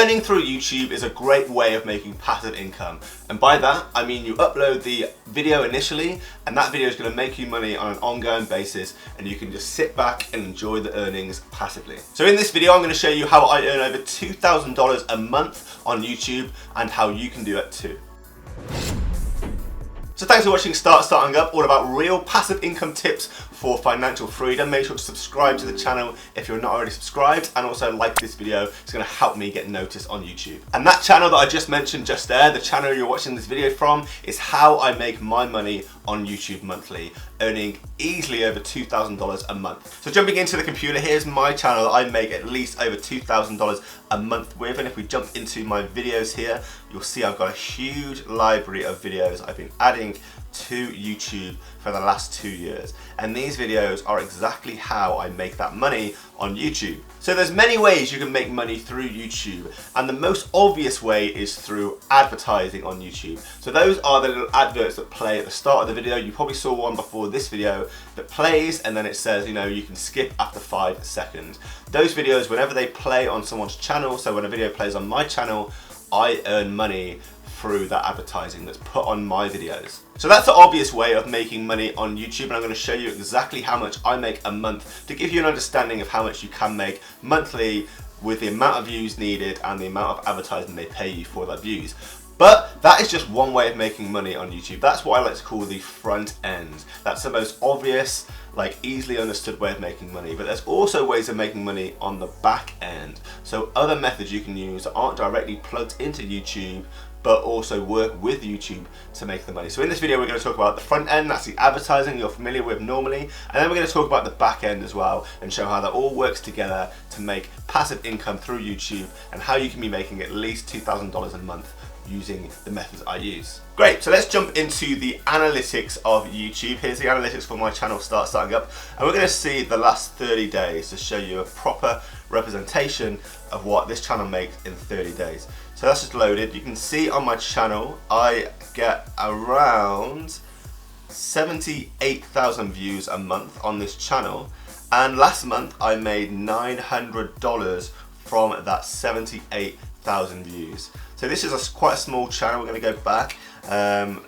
Earning through YouTube is a great way of making passive income. And by that, I mean you upload the video initially, and that video is going to make you money on an ongoing basis, and you can just sit back and enjoy the earnings passively. So in this video, I'm going to show you how I earn over $2,000 a month on YouTube and how you can do it too. So thanks for watching Starting Up, all about real passive income tips for financial freedom. Make sure to subscribe to the channel if you're not already subscribed, and also like this video. It's going to help me get noticed on YouTube. And that channel that I just mentioned just there, the channel you're watching this video from, is how I make my money on YouTube monthly, earning easily over $2,000 a month. So jumping into the computer, here's my channel that I make at least over $2,000 a month with. And if we jump into my videos here, you'll see I've got a huge library of videos I've been adding to YouTube for the last 2 years, and these videos are exactly how I make that money on YouTube. So there's many ways you can make money through YouTube, and the most obvious way is through advertising on YouTube. So those are the little adverts that play at the start of the video. You probably saw one before this video that plays, and then it says, you know, you can skip after 5 seconds. Those videos, whenever they play on someone's channel, so when a video plays on my channel, I earn money through that advertising that's put on my videos. So that's the obvious way of making money on YouTube, and I'm going to show you exactly how much I make a month to give you an understanding of how much you can make monthly with the amount of views needed and the amount of advertising they pay you for that views. But that is just one way of making money on YouTube. That's what I like to call the front end. That's the most obvious, like easily understood way of making money. But there's also ways of making money on the back end. So other methods you can use that aren't directly plugged into YouTube, but also work with YouTube to make the money. So in this video, we're going to talk about the front end, that's the advertising you're familiar with normally, and then we're going to talk about the back end as well and show how that all works together to make passive income through YouTube and how you can be making at least $2,000 a month using the methods I use. Great, so let's jump into the analytics of YouTube. Here's the analytics for my channel Starting Up, and we're going to see the last 30 days to show you a proper representation of what this channel makes in 30 days. So that's just loaded. You can see on my channel I get around 78,000 views a month on this channel, and last month I made $900 from that 78,000 views. So this is quite a small channel. We're going to go back,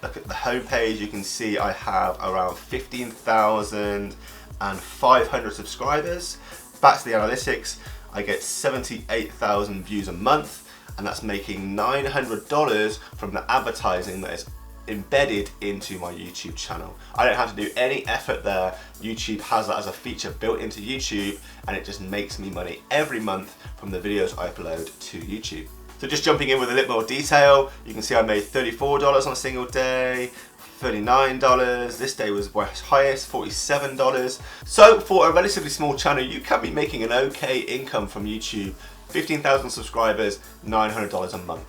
look at the home page. You can see I have around 15,500 subscribers. Back to the analytics, I get 78,000 views a month, and that's making $900 from the advertising that is embedded into my YouTube channel. I don't have to do any effort there. YouTube has that as a feature built into YouTube, and it just makes me money every month from the videos I upload to YouTube. So just jumping in with a little more detail, you can see I made $34 on a single day, $39, this day was my highest, $47. So for a relatively small channel, you can be making an okay income from YouTube, 15,000 subscribers, $900 a month.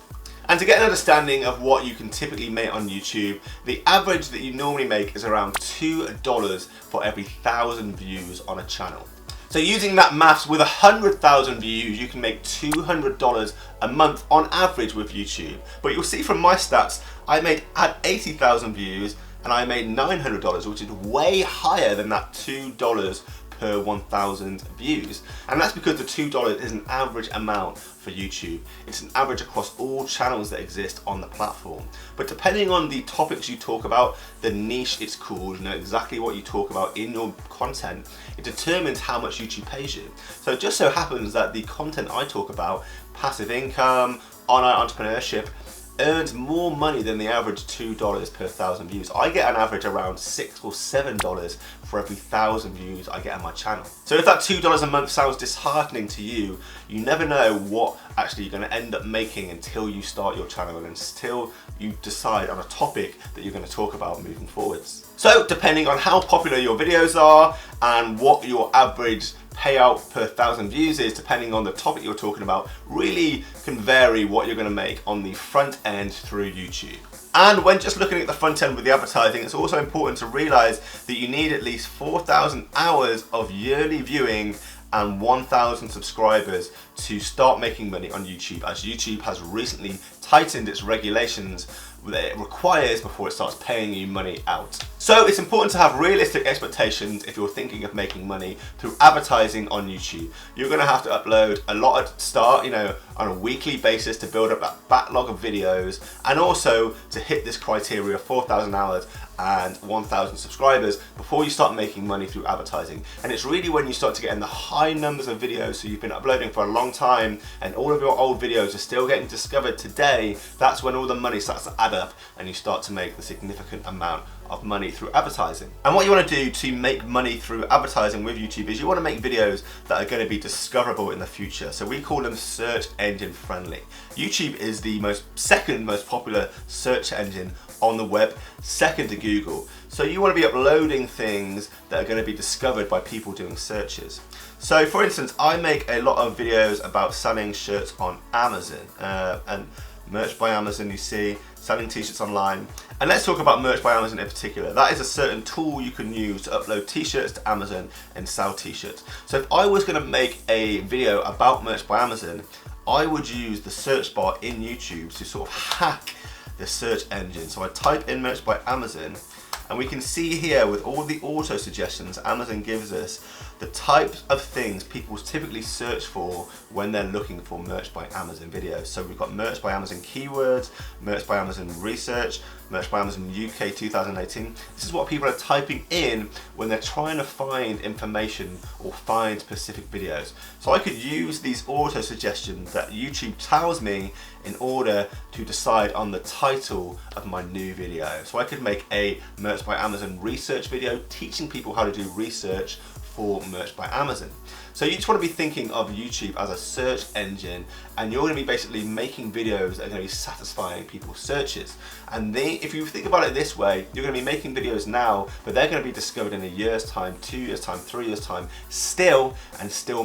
And to get an understanding of what you can typically make on YouTube, the average that you normally make is around $2 for every 1,000 views on a channel. So using that maths, with 100,000 views, you can make $200 a month on average with YouTube. But you'll see from my stats, I had 80,000 views and I made $900, which is way higher than that $2 per 1,000 views. And that's because the $2 is an average amount for YouTube. It's an average across all channels that exist on the platform. But depending on the topics you talk about, the niche it's called, you know exactly what you talk about in your content, it determines how much YouTube pays you. So it just so happens that the content I talk about, passive income, online entrepreneurship, earns more money than the average $2 per 1,000 views. I get an average around $6 or $7 for every 1,000 views I get on my channel. So if that $2 a month sounds disheartening to you, you never know what actually you're going to end up making until you start your channel and until you decide on a topic that you're going to talk about moving forwards. So depending on how popular your videos are and what your average payout per 1,000 views is, depending on the topic you're talking about, really can vary what you're going to make on the front end through YouTube. And when just looking at the front end with the advertising, it's also important to realize that you need at least 4,000 hours of yearly viewing and 1,000 subscribers to start making money on YouTube, as YouTube has recently tightened its regulations that it requires before it starts paying you money out. So it's important to have realistic expectations if you're thinking of making money through advertising on YouTube. You're going to have to upload a lot at start, on a weekly basis to build up that backlog of videos, and also to hit this criteria of 4,000 hours and 1,000 subscribers before you start making money through advertising. And it's really when you start to get in the high numbers of videos, so you've been uploading for a long time and all of your old videos are still getting discovered today, that's when all the money starts to add up and you start to make the significant amount of money through advertising. And what you want to do to make money through advertising with YouTube is you want to make videos that are going to be discoverable in the future. So we call them search engine friendly. YouTube is the second most popular search engine on the web, second to Google. So you want to be uploading things that are going to be discovered by people doing searches. So for instance, I make a lot of videos about selling shirts on Amazon and Merch by Amazon, you see, selling t-shirts online. And let's talk about Merch by Amazon in particular. That is a certain tool you can use to upload t-shirts to Amazon and sell t-shirts. So if I was going to make a video about Merch by Amazon, I would use the search bar in YouTube to sort of hack the search engine. So I type in Merch by Amazon, and we can see here with all the auto suggestions Amazon gives us the types of things people typically search for when they're looking for Merch by Amazon videos. So we've got Merch by Amazon keywords, Merch by Amazon research, Merch by Amazon UK 2018. This is what people are typing in when they're trying to find information or find specific videos. So I could use these auto suggestions that YouTube tells me in order to decide on the title of my new video. So I could make a Merch by Amazon research video teaching people how to do research for Merch by Amazon. So you just want to be thinking of YouTube as a search engine, and you're going to be basically making videos that are going to be satisfying people's searches. And if you think about it this way, you're going to be making videos now, but they're going to be discovered in a year's time, 2 years time, 3 years time, still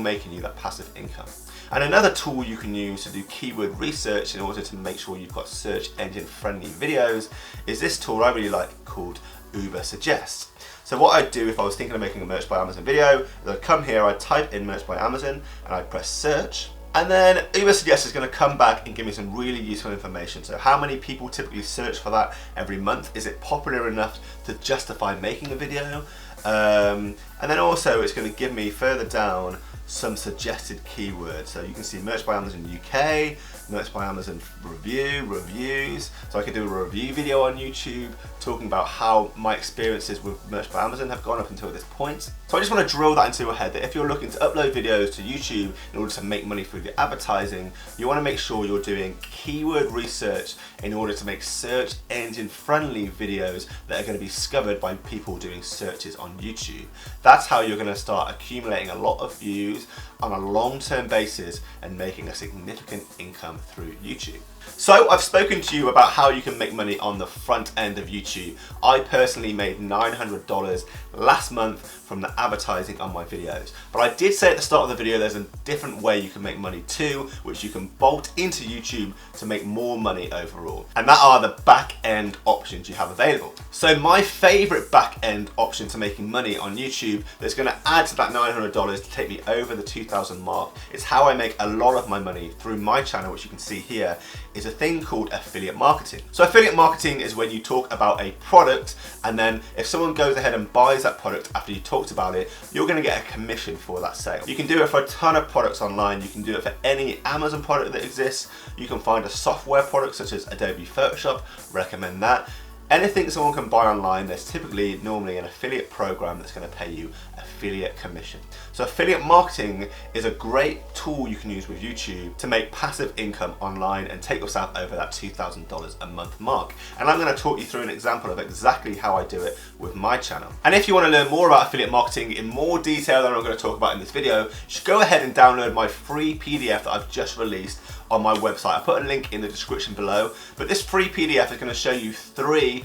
making you that passive income. And another tool you can use to do keyword research in order to make sure you've got search engine friendly videos is this tool I really like called Uber Suggest. So what I'd do if I was thinking of making a Merch by Amazon video is I'd come here, I'd type in Merch by Amazon, and I'd press search. And then Uber Suggest is going to come back and give me some really useful information. So how many people typically search for that every month? Is it popular enough to justify making a video? And then also it's going to give me further down some suggested keywords. So you can see Merch by Amazon UK, Merch by Amazon reviews. So I could do a review video on YouTube talking about how my experiences with Merch by Amazon have gone up until this point. So I just want to drill that into your head that if you're looking to upload videos to YouTube in order to make money through the advertising, you want to make sure you're doing keyword research in order to make search engine friendly videos that are going to be discovered by people doing searches on YouTube. That's how you're going to start accumulating a lot of views on a long-term basis and making a significant income through YouTube. So I've spoken to you about how you can make money on the front end of YouTube. I personally made $900 last month from the advertising on my videos. But I did say at the start of the video there's a different way you can make money too, which you can bolt into YouTube to make more money overall. And that are the back end options you have available. So my favorite back end option to making money on YouTube that's going to add to that $900 to take me over the 2,000 mark, it's how I make a lot of my money through my channel, which you can see here, is a thing called affiliate marketing. So affiliate marketing is when you talk about a product, and then if someone goes ahead and buys that product after you talked about it, you're going to get a commission for that sale. You can do it for a ton of products online. You can do it for any Amazon product that exists. You can find a software product such as Adobe Photoshop, recommend that. Anything someone can buy online, there's typically normally an affiliate program that's going to pay you affiliate commission. So affiliate marketing is a great tool you can use with YouTube to make passive income online and take yourself over that $2,000 a month mark. And I'm going to talk you through an example of exactly how I do it with my channel. And if you want to learn more about affiliate marketing in more detail than I'm going to talk about in this video, you should go ahead and download my free PDF that I've just released on my website. I put a link in the description below, but this free PDF is going to show you 3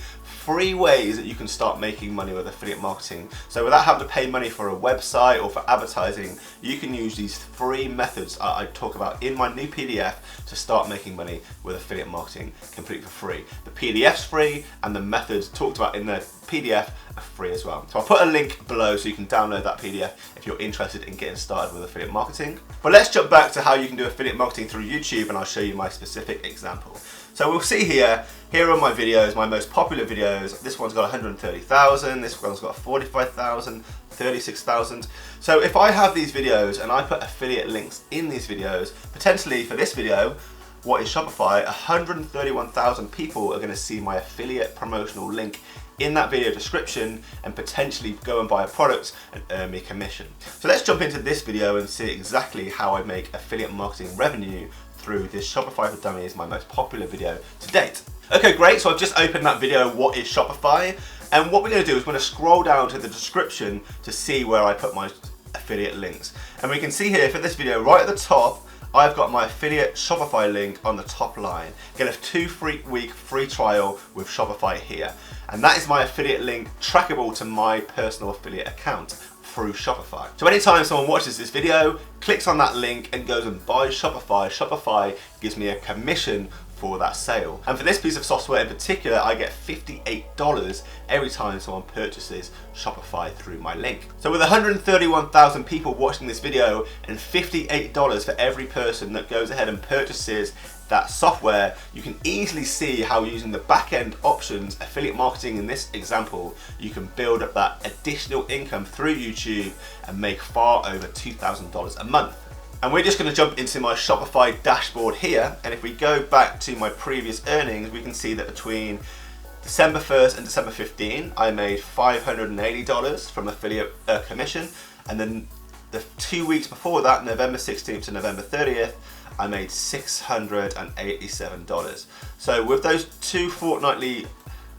free ways that you can start making money with affiliate marketing. So without having to pay money for a website or for advertising, you can use these free methods I talk about in my new PDF to start making money with affiliate marketing completely for free. The PDF's free and the methods talked about in the PDF are free as well. So I'll put a link below so you can download that PDF if you're interested in getting started with affiliate marketing. But let's jump back to how you can do affiliate marketing through YouTube, and I'll show you my specific example. So we'll see here are my videos, my most popular videos. This one's got 130,000, this one's got 45,000, 36,000. So if I have these videos and I put affiliate links in these videos, potentially for this video, what is Shopify, 131,000 people are going to see my affiliate promotional link in that video description and potentially go and buy a product and earn me commission. So let's jump into this video and see exactly how I make affiliate marketing revenue through this Shopify for Dummies, my most popular video to date. Okay, great, so I've just opened that video, what is Shopify? And what we're going to do is we're going to scroll down to the description to see where I put my affiliate links. And we can see here for this video, right at the top, I've got my affiliate Shopify link on the top line. Get a 2-week free trial with Shopify here. And that is my affiliate link trackable to my personal affiliate account through Shopify. So anytime someone watches this video, clicks on that link and goes and buys Shopify, Shopify gives me a commission for that sale. And for this piece of software in particular, I get $58 every time someone purchases Shopify through my link. So with 131,000 people watching this video and $58 for every person that goes ahead and purchases that software, you can easily see how using the back-end options, affiliate marketing in this example, you can build up that additional income through YouTube and make far over $2,000 a month. And we're just going to jump into my Shopify dashboard here, and if we go back to my previous earnings, we can see that between December 1st and December 15, I made $580 from affiliate commission, and then the 2 weeks before that, November 16th to November 30th, I made $687. So with those two fortnightly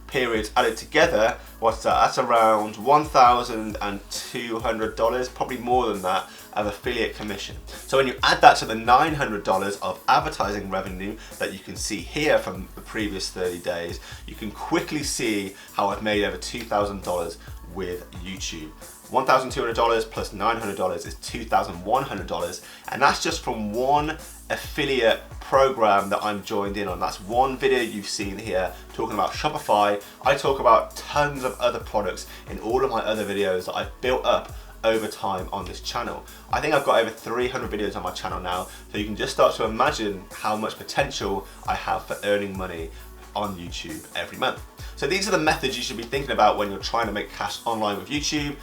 periods added together, what's that? That's around $1,200, probably more than that, of affiliate commission. So when you add that to the $900 of advertising revenue that you can see here from the previous 30 days, you can quickly see how I've made over $2,000 with YouTube. $1,200 plus $900 is $2,100, and that's just from one affiliate program that I'm joined in on. That's one video you've seen here talking about Shopify. I talk about tons of other products in all of my other videos that I've built up over time on this channel. I think I've got over 300 videos on my channel now, so you can just start to imagine how much potential I have for earning money on YouTube every month. So these are the methods you should be thinking about when you're trying to make cash online with YouTube: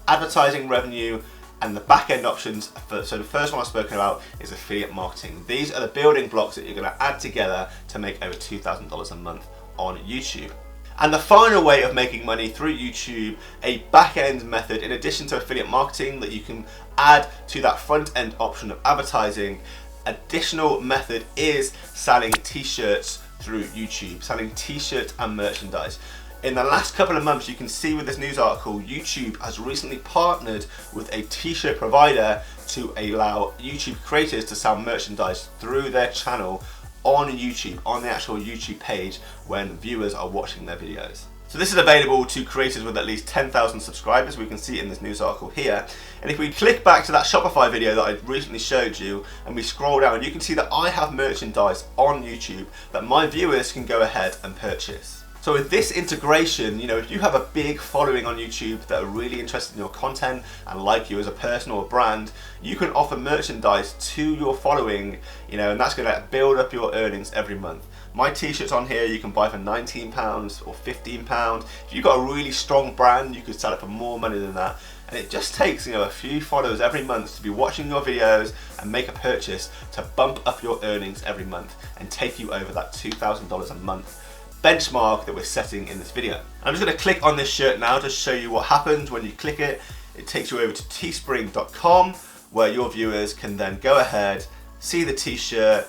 advertising revenue, and the back-end options. So the first one I've spoken about is affiliate marketing. These are the building blocks that you're going to add together to make over $2,000 a month on YouTube. And the final way of making money through YouTube, a back-end method in addition to affiliate marketing that you can add to that front-end option of advertising, additional method is selling t-shirts through YouTube, selling t-shirts and merchandise. In the last couple of months, you can see with this news article, YouTube has recently partnered with a t-shirt provider to allow YouTube creators to sell merchandise through their channel on YouTube, on the actual YouTube page when viewers are watching their videos. So this is available to creators with at least 10,000 subscribers. We can see it in this news article here. And if we click back to that Shopify video that I recently showed you and we scroll down, you can see that I have merchandise on YouTube that my viewers can go ahead and purchase. So with this integration, you know, if you have a big following on YouTube that are really interested in your content and like you as a person or a brand, you can offer merchandise to your following, you know, and that's going to build up your earnings every month. My t-shirts on here you can buy for £19 or £15. If you've got a really strong brand, you could sell it for more money than that. And it just takes, you know, a few followers every month to be watching your videos and make a purchase to bump up your earnings every month and take you over that $2,000 a month benchmark that we're setting in this video. I'm just going to click on this shirt now to show you what happens when you click it. It takes you over to teespring.com where your viewers can then go ahead, see the t-shirt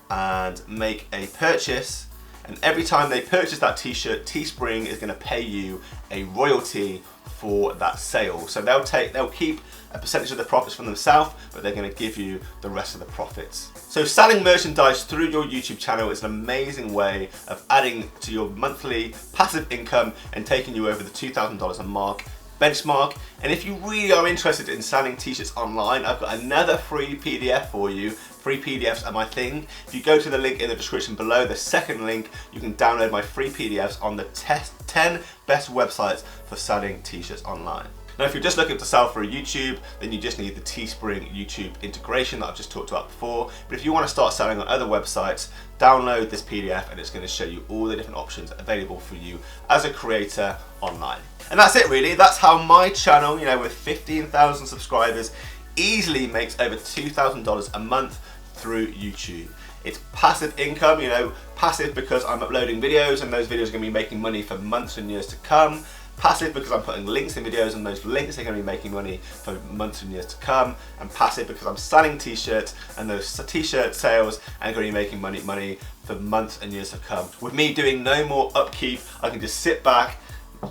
and make a purchase. And every time they purchase that t-shirt, Teespring is going to pay you a royalty for that sale. So they'll keep a percentage of the profits for themselves, but they're going to give you the rest of the profits. So selling merchandise through your YouTube channel is an amazing way of adding to your monthly passive income and taking you over the $2,000 a mark benchmark. And if you really are interested in selling t-shirts online, I've got another free PDF for you. Free PDFs are my thing. If you go to the link in the description below, the second link, you can download my free PDFs on the 10 best websites for selling t-shirts online. Now, if you're just looking to sell through YouTube, then you just need the Teespring YouTube integration that I've just talked about before. But if you want to start selling on other websites, download this PDF and it's going to show you all the different options available for you as a creator online. And that's it really. That's how my channel, with 15,000 subscribers, easily makes over $2,000 a month through YouTube. It's passive income, passive because I'm uploading videos and those videos are going to be making money for months and years to come. Passive because I'm putting links in videos and those links are going to be making money for months and years to come. And passive because I'm selling t-shirts and those t-shirt sales are going to be making money for months and years to come. With me doing no more upkeep, I can just sit back,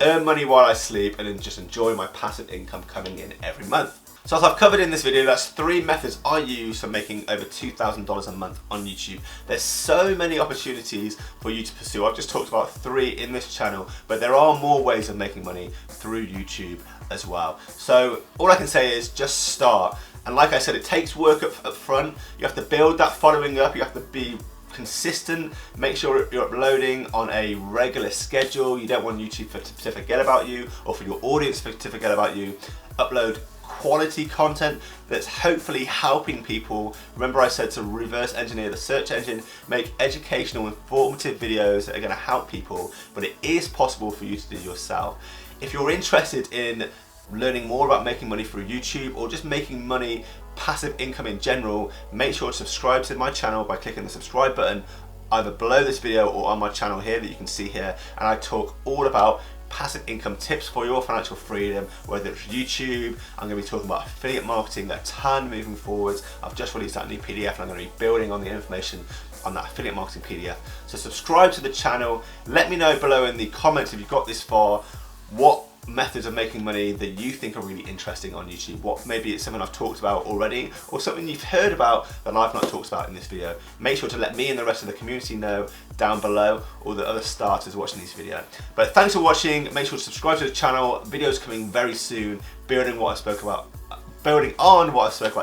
earn money while I sleep, and then just enjoy my passive income coming in every month. So as I've covered in this video, that's 3 methods I use for making over $2,000 a month on YouTube. There's so many opportunities for you to pursue. I've just talked about 3 in this channel, but there are more ways of making money through YouTube as well. So all I can say is just start. And like I said, it takes work up front. You have to build that following up. You have to be consistent, make sure you're uploading on a regular schedule. You don't want YouTube to forget about you or for your audience to forget about you. Upload quality content that's hopefully helping people. Remember I said to reverse engineer the search engine, make educational, informative videos that are going to help people, but it is possible for you to do yourself. If you're interested in learning more about making money through YouTube or just making money, passive income in general, make sure to subscribe to my channel by clicking the subscribe button either below this video or on my channel here that you can see here, and I talk all about passive income tips for your financial freedom, whether it's YouTube. I'm going to be talking about affiliate marketing a ton moving forwards. I've just released that new PDF and I'm going to be building on the information on that affiliate marketing PDF. So subscribe to the channel. Let me know below in the comments if you've got this far what methods of making money that you think are really interesting on YouTube. What maybe it's something I've talked about already or something you've heard about that I've not talked about in this video. Make sure to let me and the rest of the community know down below, or the other starters watching this video. But thanks for watching. Make sure to subscribe to the channel. Videos coming very soon, building on what I spoke about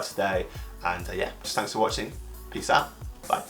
today. And yeah, just thanks for watching. Peace out. Bye.